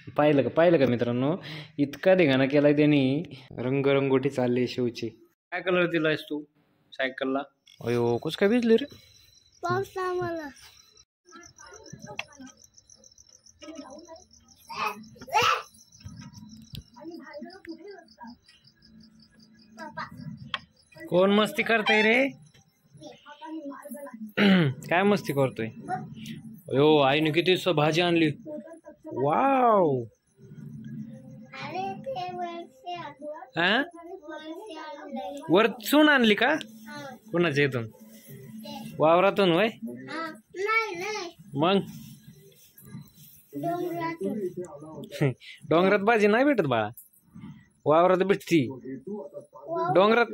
पाहिलं का मित्रांनो, इतका धिंगाणा केलाय त्यांनी. रंगरंगोटी चालली शिवची. काय कलर दिलायस तू सायकलला? अयो कुस काय भिजली रे? पावसामुळे. कोण मस्ती करतोय रे? काय मस्ती करतोय? अयो आईने किती भाजी आणली. वाव. हा वरचून आणली का? कोणाच्या इथून? वावरातून होय? मग डोंगरात भाजी नाही भेटत बाळा, वावरात भेटती. डोंगरात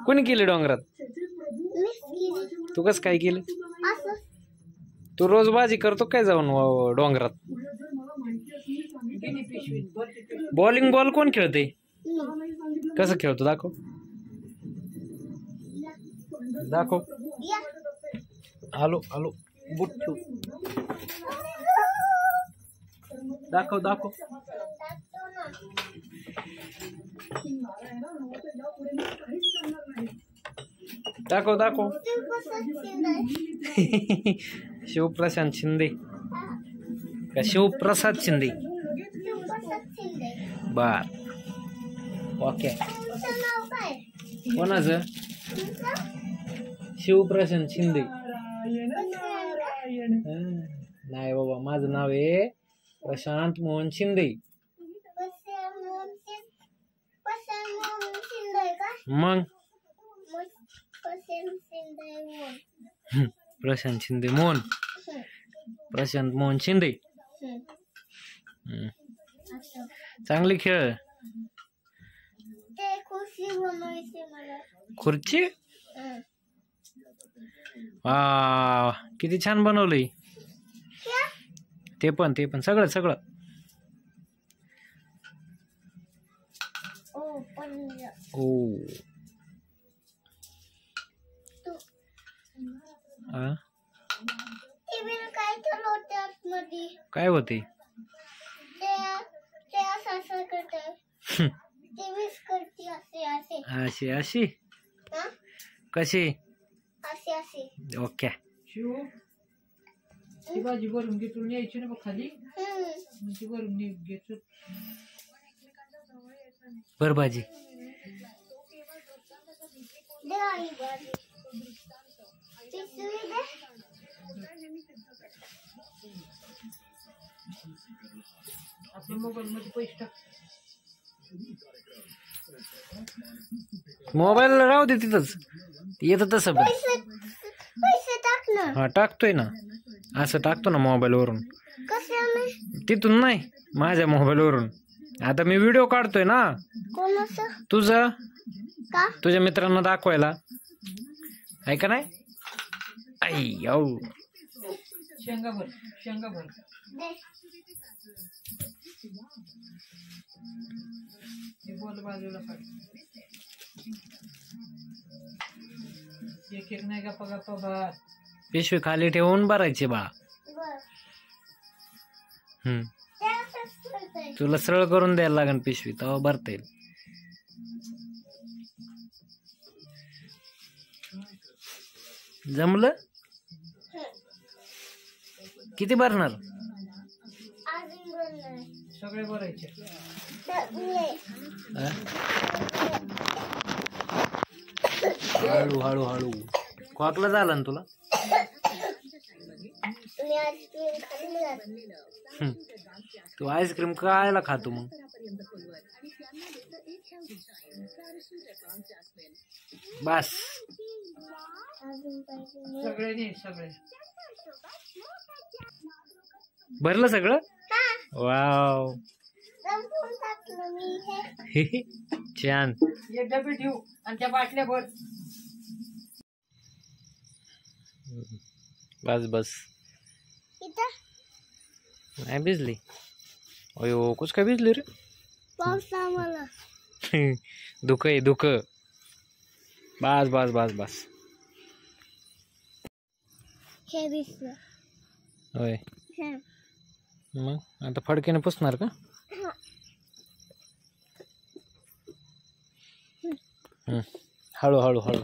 कोणी केली डोंगरात? तू कस काय केली? तू रोज भाजी करतो काय जाऊन डोंगरात? बॉलिंग बॉल कोण खेळते? कसं खेळतो दाखव दाखव. आलो आलो बुट्टू दाखव दाखव. दाखव दाखव. शिवप्रशांत शिंदे का शिवप्रसाद शिंदे? बर ओके. कोणाचं? शिवप्रशांत शिंदे. नाही बाबा, माझं नाव आहे प्रशांत मोहन शिंदे. मग प्रशांत शिंदे मोहन, प्रशांत मोहन शिंदे. चांगली खेळ. खुर्ची किती छान बनवलंय. ते पण सगळं सगळं. ओ काय होते? अशी अशी कशी? ओके. भाजी भरून घेतून यायची ना खाली, भरून घेतो बर भाजी. आपल्या मोबाईल मध्ये पैसे टाक. मोबाईल राहू दे तिथंच, येत तसं. हा टाकतोय ना, असं टाकतो ना मोबाईल वरून. तिथून नाही, माझ्या मोबाईल वरून. आता मी व्हिडिओ काढतोय ना तुझं, तुझ्या मित्रांना दाखवायला, आहे का नाही? आई शेंगाभर शेंगाभर. बाजूला एक एक नाही गप्पा गप्पा बा. पिशवी खाली ठेवून भरायची बा. तुला सरळ करून द्यायला लागेल पिशवी, तेव्हा भरता येईल. जमलं? किती भरणार? सगळे भरायचे. हळू हळू हळू. खोकला झाला ना तुला? तू आईस्क्रीम खायला खातो मग? बस भरलं सगळं? वाव छान. एक डबे ठेवू आणि त्या बाटल्या भर. बस बस. नाही भिजली? अयो कुस काय भिजली रे? पावसामुळे. दुःख आहे दुःख. बस बस बस बस. हे भिजलं. होय मग आता फडक्याने पुसणार का? हळू हळू हळू.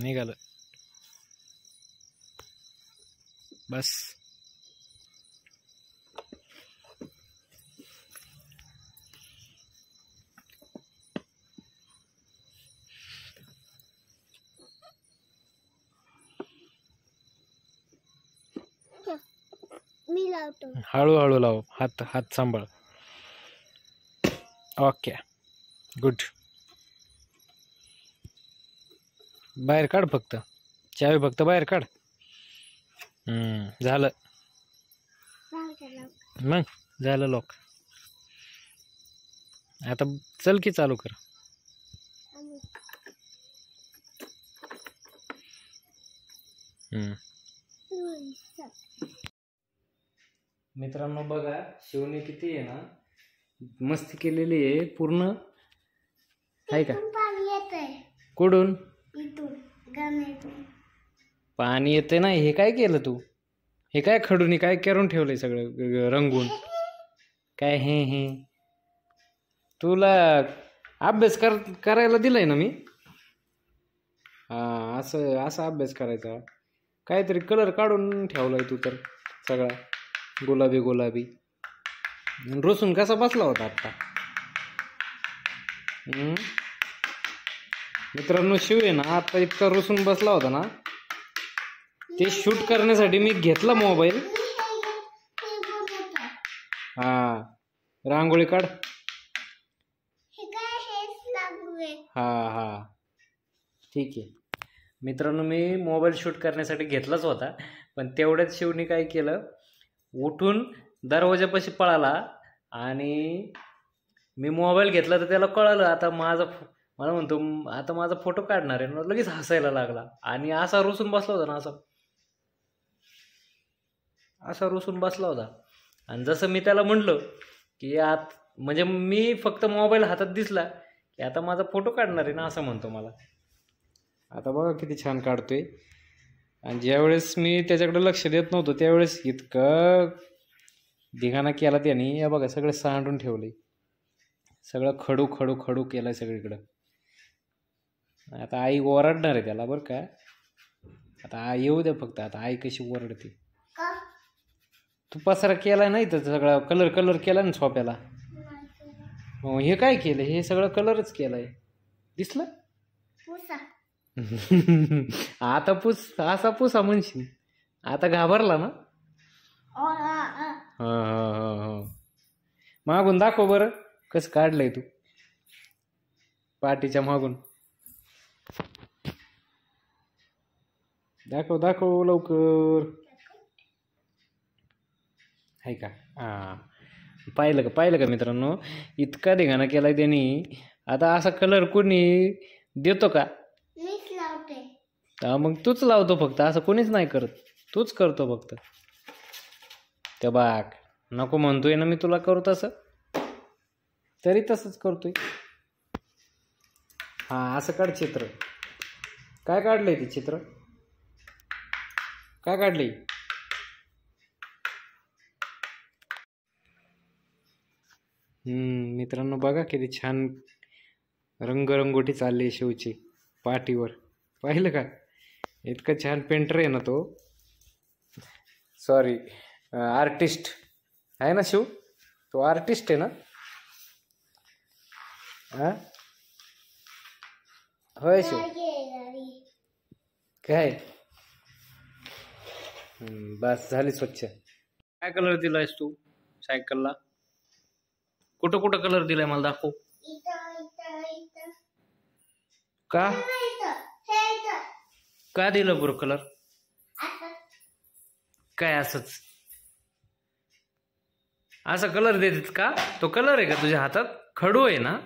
निघालं बस. मी लावतो. हळूहळू लाव. हात हात सांभाळ. Okay good. बाहेर काढ फक्त. चावी फक्त बाहेर काढ. झालं. मग झालं लॉक. आता चल की चालू कर. मित्रांनो बघा शिवने किती आहे ना मस्ती केलेली आहे पूर्ण. आहे का? कुठून पाणी येते ना? हे काय केलं तू? हे काय खडून काय करून ठेवलंय सगळं रंगून? काय हे तुला अभ्यास करायला दिलाय ना मी. हा असं असा अभ्यास करायचा. काहीतरी कलर काढून ठेवलाय तू तर सगळा गुलाबी गुलाबी. रोसून कसा बसला होता आता. मित्रांनो शिव आहे ना आता इतका रोसून बसला होता ना. ते शूट करण्यासाठी मी घेतला मोबाईल. हा रांगोळी काढ. हा हा ठीक आहे. मित्रांनो मी मोबाईल शूट करण्यासाठी घेतलाच होता पण तेवढ्याच शिवने काय केलं उठून दरवाजापाशी पळाला आणि मी मोबाईल घेतला तर त्याला कळालं आता मला म्हणतो आता माझा फोटो काढणार आहे. लगेच हसायला लागला आणि असा रुसून बसला होता ना. असा रुसून बसला होता. आणि जसं मी त्याला म्हणलं की म्हणजे मी फक्त मोबाईल हातात दिसला की आता माझा फोटो काढणार आहे ना असं म्हणतो मला. आता बघा किती छान काढतोय. आणि ज्यावेळेस मी त्याच्याकडे लक्ष देत नव्हतो त्यावेळेस इतकं धिगाणा केला त्याने. या बघा सगळं सांडून ठेवलंय. सगळं खडू खडू खडू केलाय सगळीकडं. आता आई ओरडणार आहे त्याला बरं का. आता आई येऊ द्या फक्त. आता आई कशी ओरडते. तू पसारा केलाय नाही तर सगळा कलर केला ना सोप्याला. हे काय केलं? हे सगळं कलरच केलाय. दिसलं? आता असा पुसा म्हणशील. आता घाबरला ना. हा मागून दाखव बरं कसं काढलंय तू पाठीच्या मागून. दाखव लवकर. आहे का? हा पाहिलं का मित्रांनो इतका धिंगाणा केलाय त्यांनी. आता असा कलर कोणी देतो का? मग तूच लावतो फक्त. असं कोणीच नाही करत. तूच करतो फक्त. त्या बाग नको म्हणतोय ना मी तुला करू तसं तरी तसंच करतोय. हा असं काढ चित्र. काय काढलंय ते चित्र? काय काढलंय? मित्रांनो बघा किती छान रंगरंगोटी चालली शिवची पाठीवर. पाहिलं का? इतकं छान पेंटर आहे ना तो. सॉरी आर्टिस्ट आहे ना शिव. तो आर्टिस्ट आहे ना. होय शिव. काय बस झाली स्वच्छ. काय कलर दिलायस तू सायकलला? कुठं कलर दिलाय मला दाखव. का दिलं बरं कलर? काय असंच असा कलर देतात का? तो कलर आहे का तुझ्या हातात? खडू आहे ना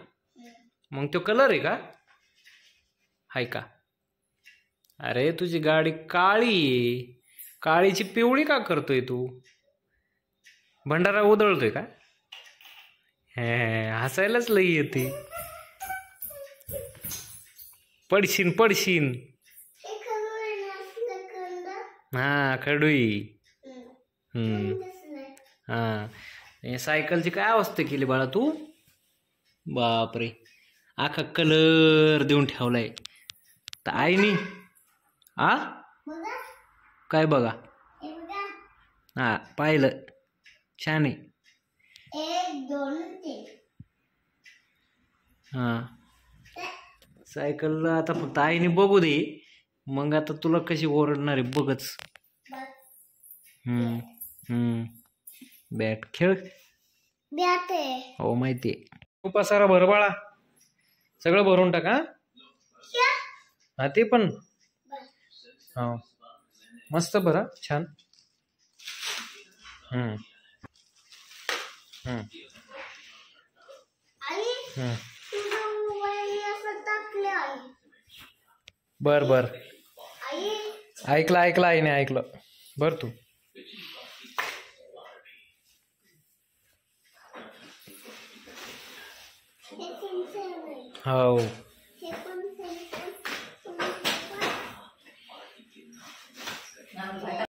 मग तो कलर आहे का? हाय का? अरे तुझी गाडी काळी आहे. काळीची पिवळी का करतोय तू? भंडारा उधळतोय का? हे हसायलाच लई येते. पडशीन पडशीन. हा खडूई. हा सायकलची काय अवस्था केली बाळा तू. बापरे आखा कलर देऊन ठेवलाय तर आईनी. आ काय बघा. हा पाहिलं छान आहे. 1 2 3. हा सायकल आता फक्त आईने बघू दे मग आता तुला कशी ओरडणार आहे बघच. बॅट खेळ. बॅट आहे. हो माहितीये. खूप सारा भर बाळा सगळं भरून टाका. हा ते पण हा मस्त भरा छान. बर बर ऐकलं आईने ऐकलं. बर तू हो